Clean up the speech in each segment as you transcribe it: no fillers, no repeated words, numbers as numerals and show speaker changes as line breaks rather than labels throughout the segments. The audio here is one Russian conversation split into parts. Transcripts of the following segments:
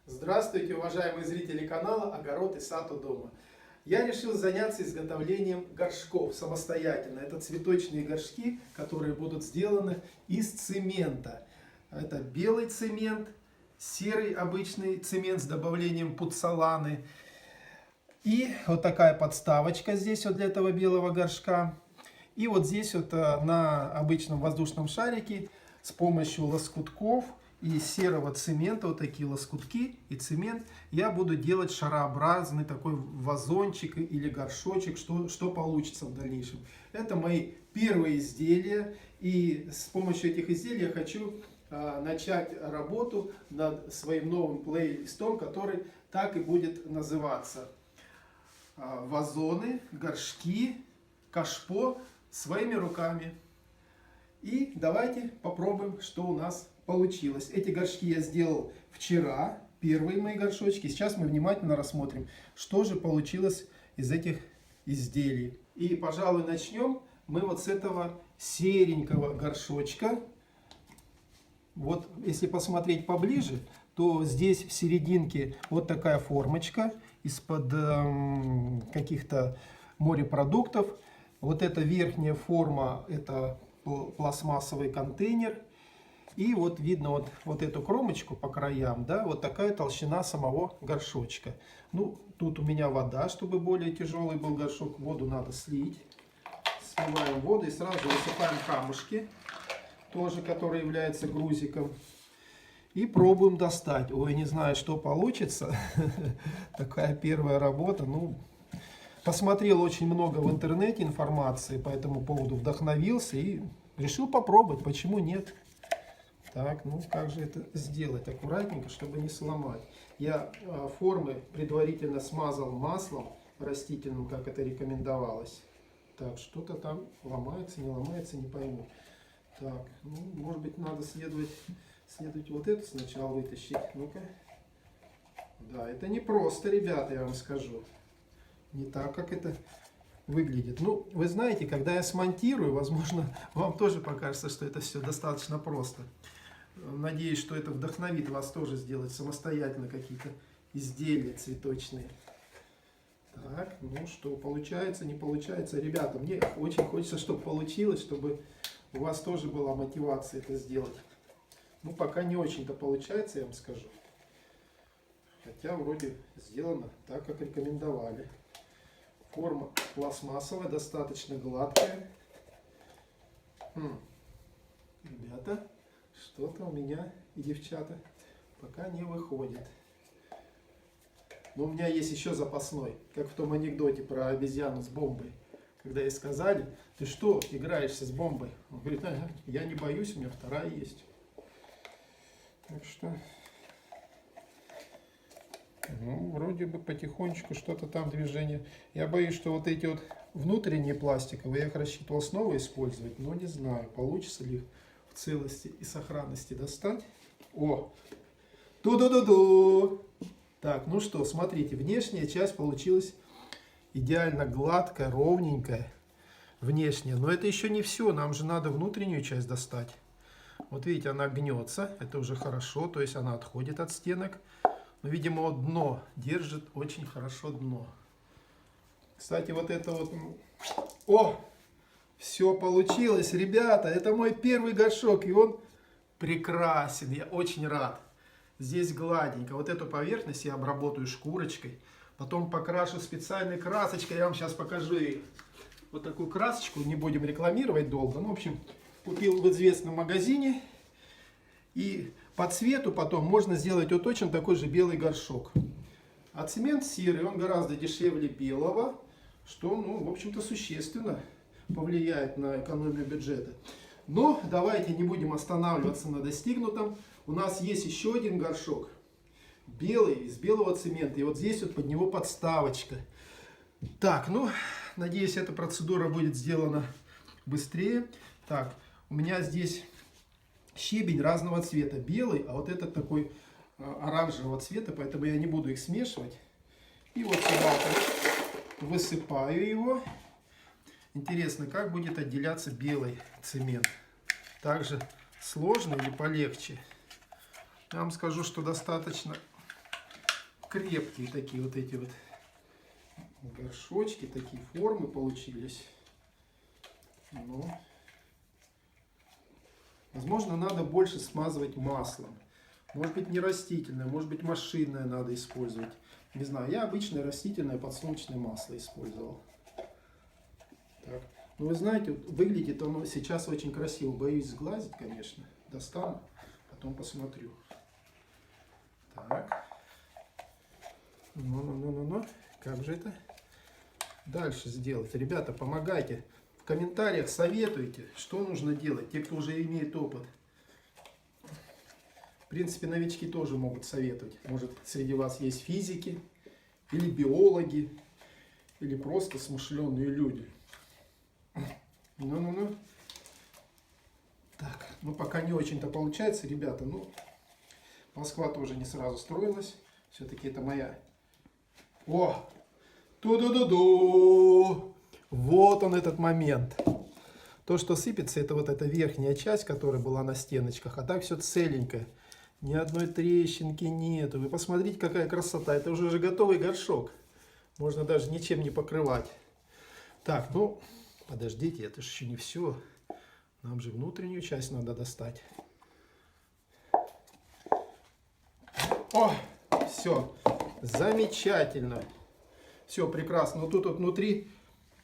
Здравствуйте, уважаемые зрители канала «Огород и сад у дома». Я решил заняться изготовлением горшков самостоятельно. Это цветочные горшки, которые будут сделаны из цемента. Это белый цемент, серый обычный цемент с добавлением пуццоланы. И вот такая подставочка здесь вот для этого белого горшка. И вот здесь вот на обычном воздушном шарике с помощью лоскутков и серого цемента, вот такие лоскутки и цемент, я буду делать шарообразный такой вазончик или горшочек, что получится в дальнейшем. Это мои первые изделия, и с помощью этих изделий я хочу начать работу над своим новым плейлистом, который так и будет называться: вазоны, горшки, кашпо своими руками. И давайте попробуем, что у нас получилось. Эти горшки я сделал вчера, первые мои горшочки. Сейчас мы внимательно рассмотрим, что же получилось из этих изделий. И, пожалуй, начнем мы вот с этого серенького горшочка. Вот, если посмотреть поближе, то здесь в серединке вот такая формочка из-под каких-то морепродуктов. Вот эта верхняя форма, это пластмассовый контейнер. И вот видно вот эту кромочку по краям, да, вот такая толщина самого горшочка. Ну, тут у меня вода, чтобы более тяжелый был горшок. Воду надо слить. Сливаем воду и сразу высыпаем камушки, тоже, которые являются грузиком. И пробуем достать. Ой, не знаю, что получится. Такая первая работа. Ну, посмотрел очень много в интернете информации по этому поводу, вдохновился и решил попробовать. Почему нет? Так, ну как же это сделать аккуратненько, чтобы не сломать? Я формы предварительно смазал маслом растительным, как это рекомендовалось. Так, что-то там ломается, не пойму. Так, ну, может быть, надо следовать вот это сначала вытащить. Ну-ка. Да, это не просто, ребята, я вам скажу. Не так, как это выглядит. Ну, вы знаете, когда я смонтирую, возможно, вам тоже покажется, что это все достаточно просто. Надеюсь, что это вдохновит вас тоже сделать самостоятельно какие-то изделия цветочные. Так, ну что, получается, не получается? Ребята, мне очень хочется, чтобы получилось, чтобы у вас тоже была мотивация это сделать. Ну, пока не очень-то получается, я вам скажу. Хотя вроде сделано так, как рекомендовали. Форма пластмассовая, достаточно гладкая. Ребята, что-то у меня и девчата пока не выходит. Но у меня есть еще запасной, как в том анекдоте про обезьяну с бомбой. Когда ей сказали: ты что, играешься с бомбой? Он говорит: ага, я не боюсь, у меня вторая есть. Так что, ну, вроде бы потихонечку что-то там движение. Я боюсь, что вот эти вот внутренние пластиковые, я их рассчитывал снова использовать, но не знаю, получится ли их в целости и сохранности достать. О! Ту-ду-ду-ду! Так, ну что, смотрите, внешняя часть получилась идеально гладкая, ровненькая. Внешняя. Но это еще не все, нам же надо внутреннюю часть достать. Вот видите, она гнется, это уже хорошо, то есть она отходит от стенок. Но, видимо, вот дно держит очень хорошо дно. Кстати, вот это вот... О! Все получилось, ребята! Это мой первый горшок, и он прекрасен. Я очень рад. Здесь гладенько. Вот эту поверхность я обработаю шкурочкой. Потом покрашу специальной красочкой. Я вам сейчас покажу вот такую красочку. Не будем рекламировать долго. Ну, в общем, купил в известном магазине. И по цвету потом можно сделать вот точно такой же белый горшок. А цемент серый, он гораздо дешевле белого, что, ну, в общем-то, существенно повлияет на экономию бюджета. Но давайте не будем останавливаться на достигнутом. У нас есть еще один горшок. Белый, из белого цемента. И вот здесь вот под него подставочка. Так, ну, надеюсь, эта процедура будет сделана быстрее. Так, у меня здесь щебень разного цвета. Белый, а вот этот такой оранжевого цвета, поэтому я не буду их смешивать. И вот сюда высыпаю его. Интересно, как будет отделяться белый цемент? Также сложно или полегче? Я вам скажу, что достаточно крепкие такие вот эти вот горшочки, такие формы получились. Ну, возможно, надо больше смазывать маслом. Может быть, не растительное, может быть, машинное надо использовать. Не знаю, я обычное растительное подсолнечное масло использовал. Так. Ну, вы знаете, выглядит оно сейчас очень красиво. Боюсь сглазить, конечно. Достану, потом посмотрю. Так. Ну. Как же это дальше сделать? Ребята, помогайте. В комментариях советуйте, что нужно делать. Те, кто уже имеет опыт. В принципе, новички тоже могут советовать. Может, среди вас есть физики, или биологи, или просто смышленые люди. Ну. Так, ну пока не очень-то получается, ребята. Ну, Москва тоже не сразу строилась. Все-таки это моя. О! Ту-ду-ду-ду! Вот он, этот момент. То, что сыпется, это вот эта верхняя часть, которая была на стеночках. А так все целенькое. Ни одной трещинки нету. Вы посмотрите, какая красота. Это уже же готовый горшок. Можно даже ничем не покрывать. Так, ну, подождите, это же еще не все. Нам же внутреннюю часть надо достать. О, все, замечательно. Все прекрасно. Но тут вот внутри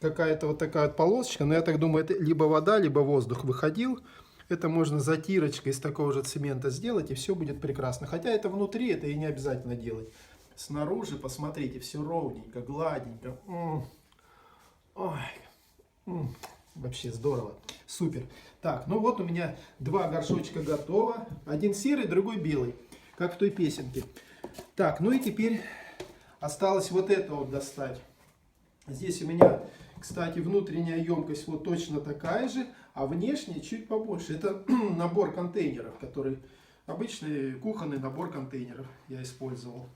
какая-то вот такая вот полосочка. Но я так думаю, это либо вода, либо воздух выходил. Это можно затирочкой из такого же цемента сделать, и все будет прекрасно. Хотя это внутри, это и не обязательно делать. Снаружи, посмотрите, все ровненько, гладенько. Ой. Вообще здорово. Супер. Так, ну вот у меня два горшочка готово. Один серый, другой белый. Как в той песенке. Так, ну и теперь осталось вот это вот достать. Здесь у меня, кстати, внутренняя емкость вот точно такая же, а внешняя чуть побольше. Это набор контейнеров, который обычный кухонный набор контейнеров я использовал.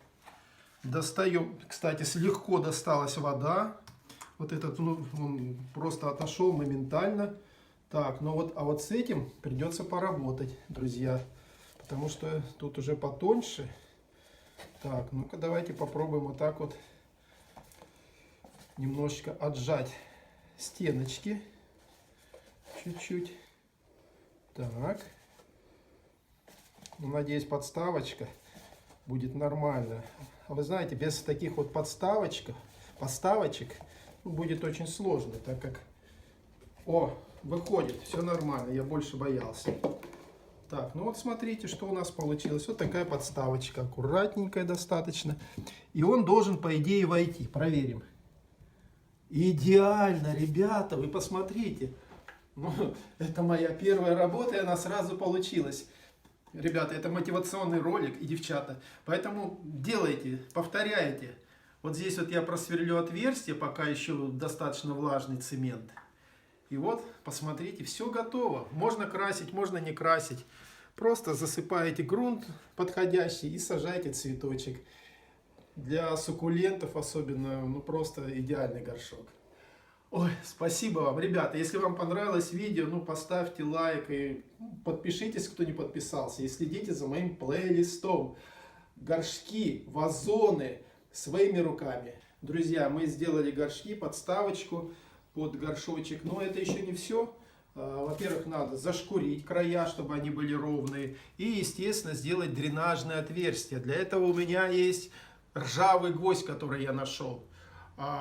Достаем, кстати, легко досталась вода. Вот этот, ну, он просто отошел моментально. Так, ну вот, а вот с этим придется поработать, друзья. Потому что тут уже потоньше. Так, ну-ка давайте попробуем вот так вот немножечко отжать стеночки. Чуть-чуть. Так. Ну, надеюсь, подставочка будет нормальная. А вы знаете, без таких вот подставочек будет очень сложно, так как... О, выходит, все нормально, я больше боялся. Так, ну вот смотрите, что у нас получилось. Вот такая подставочка, аккуратненькая достаточно. И он должен, по идее, войти. Проверим. Идеально, ребята, вы посмотрите. Ну, это моя первая работа, и она сразу получилась. Ребята, это мотивационный ролик, и девчата. Поэтому делайте, повторяйте. Вот здесь вот я просверлю отверстие, пока еще достаточно влажный цемент. И вот, посмотрите, все готово. Можно красить, можно не красить. Просто засыпаете грунт подходящий и сажаете цветочек. Для суккулентов особенно, ну просто идеальный горшок. Ой, спасибо вам, ребята. Если вам понравилось видео, ну поставьте лайк и подпишитесь, кто не подписался. И следите за моим плейлистом. Горшки, вазоны своими руками. Друзья, мы сделали горшки, подставочку под горшочек. Но это еще не все. Во-первых, надо зашкурить края, чтобы они были ровные. И, естественно, сделать дренажное отверстие. Для этого у меня есть ржавый гвоздь, который я нашел.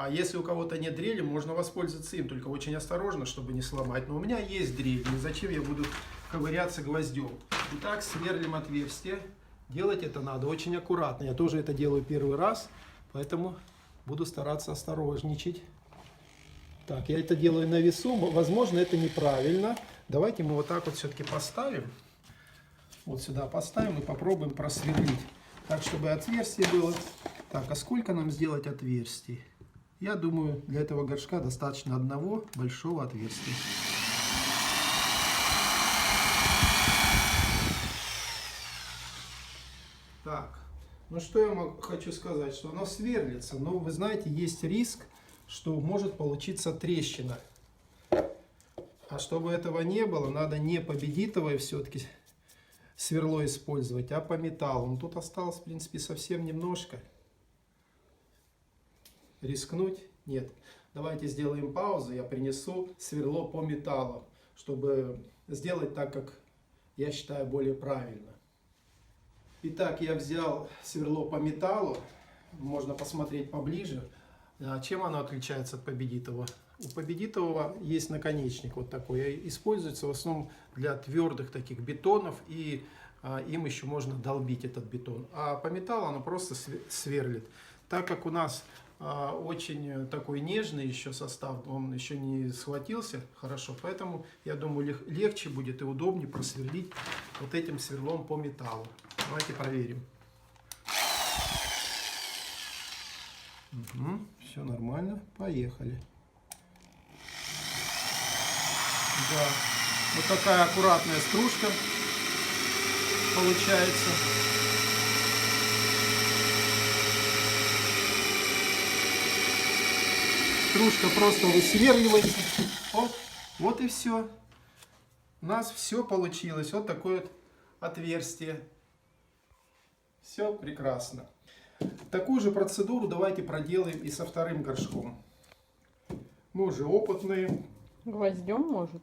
Если у кого-то нет дрели, можно воспользоваться им. Только очень осторожно, чтобы не сломать. Но у меня есть дрель. И зачем я буду ковыряться гвоздем? Итак, сверлим отверстие. Делать это надо очень аккуратно. Я тоже это делаю первый раз. Поэтому буду стараться осторожничать. Так, я это делаю на весу. Возможно, это неправильно. Давайте мы вот так вот все-таки поставим. Вот сюда поставим и попробуем просверлить. Так, чтобы отверстие было. Так, а сколько нам сделать отверстий? Я думаю, для этого горшка достаточно одного большого отверстия. Так, ну что я хочу сказать, что оно сверлится. Но вы знаете, есть риск, что может получиться трещина. А чтобы этого не было, надо не победитовое все-таки сверло использовать, а по металлу. Ну, тут осталось, в принципе, совсем немножко. рискнуть? Нет. Давайте сделаем паузу, я принесу сверло по металлу, чтобы сделать так, как я считаю более правильно. Итак, я взял сверло по металлу, можно посмотреть поближе. Чем оно отличается от победитого? У победитого есть наконечник вот такой, используется в основном для твердых таких бетонов, и им еще можно долбить этот бетон. А по металлу оно просто сверлит. Так как у нас очень такой нежный еще состав, он еще не схватился хорошо, поэтому я думаю легче будет и удобнее просверлить вот этим сверлом по металлу. Давайте проверим. Угу, все нормально, поехали. Да, вот такая аккуратная стружка получается. Стружка просто высверливается. Вот и все. У нас все получилось. Вот такое вот отверстие. Все прекрасно. Такую же процедуру давайте проделаем и со вторым горшком. Мы уже опытные.
Гвоздем, может?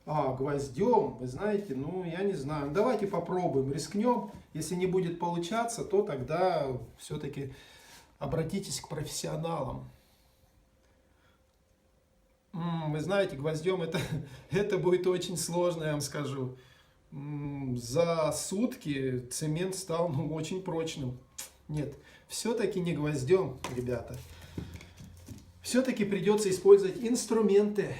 Гвоздем, вы знаете, ну я не знаю. Давайте попробуем, рискнем. Если не будет получаться, то тогда все-таки обратитесь к профессионалам. Вы знаете, гвоздем это будет очень сложно, я вам скажу. За сутки цемент стал очень прочным. Нет, все-таки не гвоздем, ребята. Все-таки придется использовать инструменты.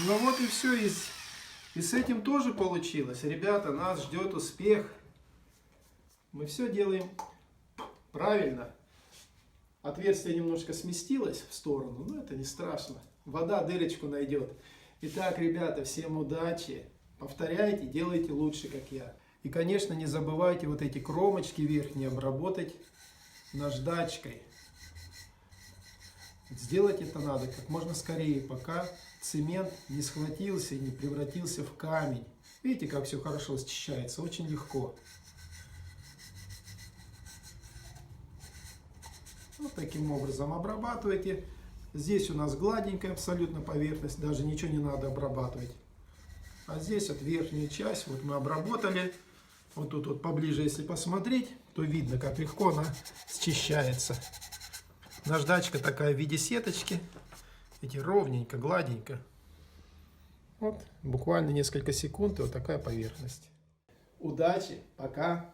Ну вот и все. И с этим тоже получилось. Ребята, нас ждет успех. Мы все делаем правильно. Отверстие немножко сместилось в сторону, но это не страшно. Вода дырочку найдет. Итак, ребята, всем удачи. Повторяйте, делайте лучше, как я. И, конечно, не забывайте вот эти кромочки верхние обработать наждачкой. Сделать это надо как можно скорее, пока цемент не схватился и не превратился в камень. Видите, как все хорошо счищается, очень легко. Вот таким образом обрабатывайте. Здесь у нас гладенькая абсолютно поверхность, даже ничего не надо обрабатывать. А здесь вот верхняя часть, вот мы обработали. Вот тут вот поближе, если посмотреть, то видно, как легко она счищается. Наждачка такая в виде сеточки. Видите, ровненько, гладенько. Вот, буквально несколько секунд, и вот такая поверхность. Удачи, пока!